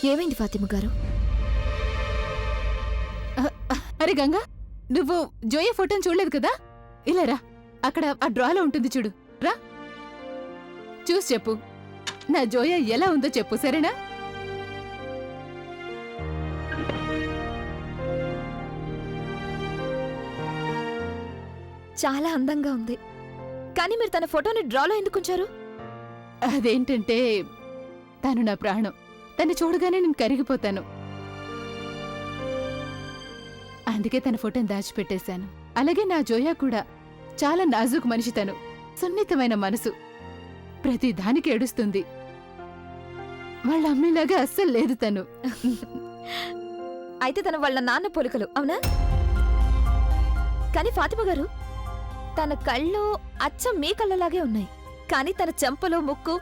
ఏమైంది ఫాతిమా గారు? అరే గంగా, నువ్వు జోయ ఫోటోని చూడలేదు కదా? ఇలా రా, అక్కడ ఆ డ్రాలో ఉంటుంది చూడు, రా చూసి చెప్పు. నా జోయ ఎలా ఉందో చెప్పు, సరేనా? చాలా అందంగా ఉంది. కానీ మీరు తన ఫోటోని డ్రాలో ఎందుకు ఉంచారు? అదేంటంటే తను నా ప్రాణం. తను చూడగానే నేను కరిగిపోతాను. అందుకే తన ఫోటోని దాచిపెట్టేశాను. అలాగే నా జోయా కూడా చాలా నాజూకు మనిషి. తను సున్నితమైన మనసు, ప్రతి దానికి ఏడుస్తుంది. వాళ్ళ అమ్మలాగా అస్సలు లేదు తను. అయితే తను వాళ్ళ నాన్న పోలికలు, అవునా? కానీ ఫాతిమా గారు, తన కళ్ళు అచ్చం మీ కళ్ళలాగే ఉన్నాయి. కానీ తన చెంపలు ముక్కు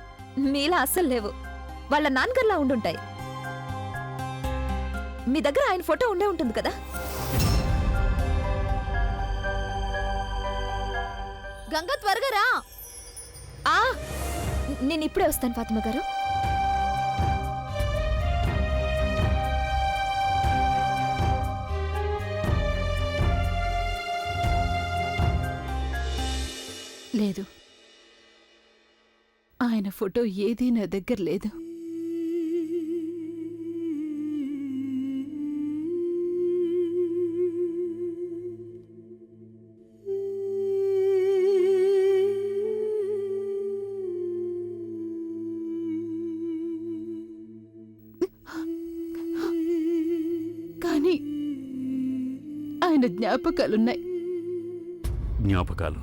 మీలా అస్సలు లేవు. వాళ్ళ నాన్నగారిలా ఉండుంటాయి. మీ దగ్గర ఆయన ఫోటో ఉండే ఉంటుంది కదా? గంగా, త్వరగా రా. నేను ఇప్పుడే వస్తాను ఫాతిమా గారు. లేదు, ఆయన ఫోటో ఏదీ నా దగ్గర లేదు. కానీ ఆయన జ్ఞాపకాలున్నాయి. జ్ఞాపకాలు,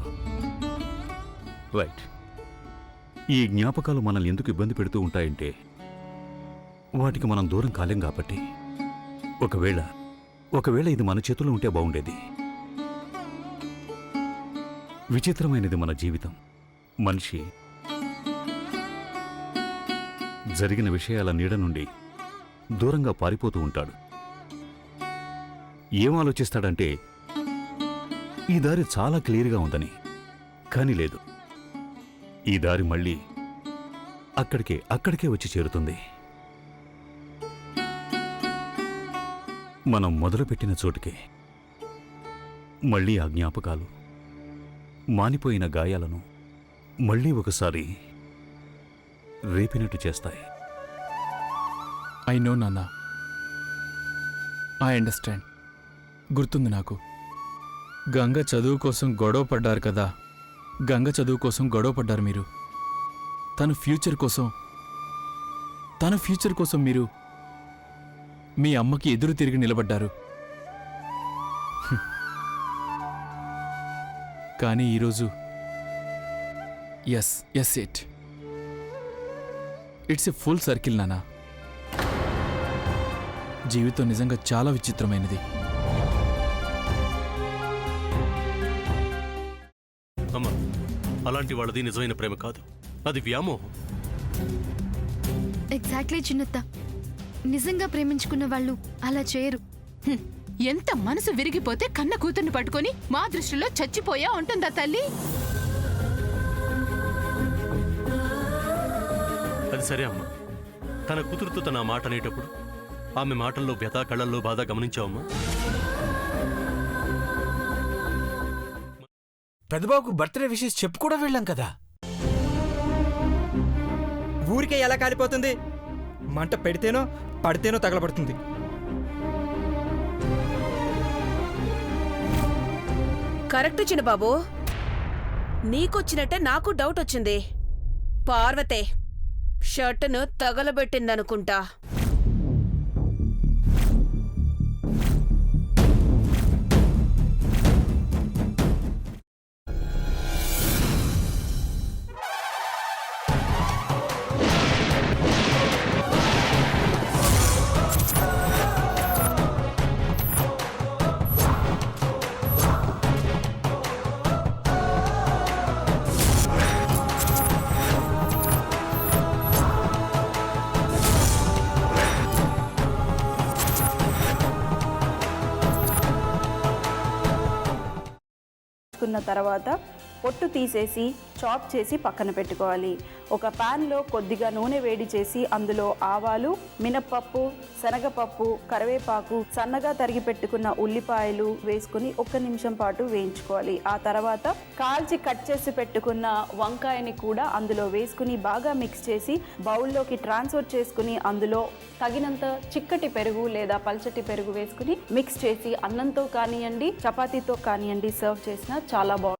రైట్. ఈ జ్ఞాపకాలు మనల్ని ఎందుకు ఇబ్బంది పెడుతూ ఉంటాయంటే వాటికి మనం దూరం కాలేం కాబట్టి. ఒకవేళ ఇది మన చేతుల్లో ఉంటే బాగుండేది. విచిత్రమైనది మన జీవితం. మనిషి జరిగిన విషయాల నీడ నుండి దూరంగా పారిపోతూ ఉంటాడు. ఏం ఆలోచిస్తాడంటే ఈ దారి చాలా క్లియర్గా ఉందని. కానీ లేదు, ఈ దారి మళ్ళీ అక్కడికే వచ్చి చేరుతుంది. మనం మొదలుపెట్టిన చోటుకే మళ్ళీ ఆ జ్ఞాపకాలు, మానిపోయిన గాయాలను మళ్ళీ ఒకసారి రేపినట్టు చేస్తాయి. ఐ నో నాన్న, ఐ అండర్స్టాండ్. గుర్తుంది నాకు. గంగ చదువు కోసం గొడవ పడ్డారు కదా. గంగ చదువు కోసం గొడవ పడ్డారు మీరు. తన ఫ్యూచర్ కోసం మీరు మీ అమ్మకి ఎదురు తిరిగి నిలబడ్డారు. కానీ ఈరోజు ఇట్స్ ఎ ఫుల్ సర్కిల్ నానా. జీవితం నిజంగా చాలా విచిత్రమైనది. అమ్మా, అలాంటి వాళ్ళది నిజమైన ప్రేమ కాదు, అది వ్యామోహం. ఎగ్జాక్ట్లీ చిన్నత్త. నిజంగా ప్రేమించుకున్న వాళ్ళు అలా చేయరు. ఎంత మనసు విరిగిపోతే కన్న కూతుర్ని పట్టుకొని మా దృష్టిలో చచ్చిపోయా ఉంటుందా తల్లి? అది సరే అమ్మా, తన కూతురుతో తన మాట అనేటప్పుడు ఆమె మాటల్లో వ్యథ, కళ్ళల్లో బాధ గమనించావమ్మా? పెద్దబాబుకు బర్త్డే విషెస్ చెప్పు కూడా వెళ్ళాం కదా. ఊరికే ఎలా కాలిపోతుంది? మంట పెడితేనో పడితేనో తగలబడుతుంది. కరెక్ట్ చిన్నబాబు, నీకొచ్చినట్టే నాకు డౌట్ వచ్చింది. పార్వతే షర్టును తగలబెట్టిందనుకుంటా. తర్వాత పొట్టు తీసేసి చాప్ చేసి పక్కన పెట్టుకోవాలి. ఒక ప్యాన్లో కొద్దిగా నూనె వేడి చేసి అందులో ఆవాలు, మినప్పప్పు, శనగపప్పు, కరివేపాకు, సన్నగా తరిగి పెట్టుకున్న ఉల్లిపాయలు వేసుకుని 1 నిమిషం పాటు వేయించుకోవాలి. ఆ తర్వాత కాల్చి కట్ చేసి పెట్టుకున్న వంకాయని కూడా అందులో వేసుకుని బాగా మిక్స్ చేసి బౌల్లోకి ట్రాన్స్ఫర్ చేసుకుని అందులో తగినంత చిక్కటి పెరుగు లేదా పల్చటి పెరుగు వేసుకుని మిక్స్ చేసి అన్నంతో కానివ్వండి, చపాతీతో కానివ్వండి సర్వ్ చేసినా చాలా బాగుంటుంది.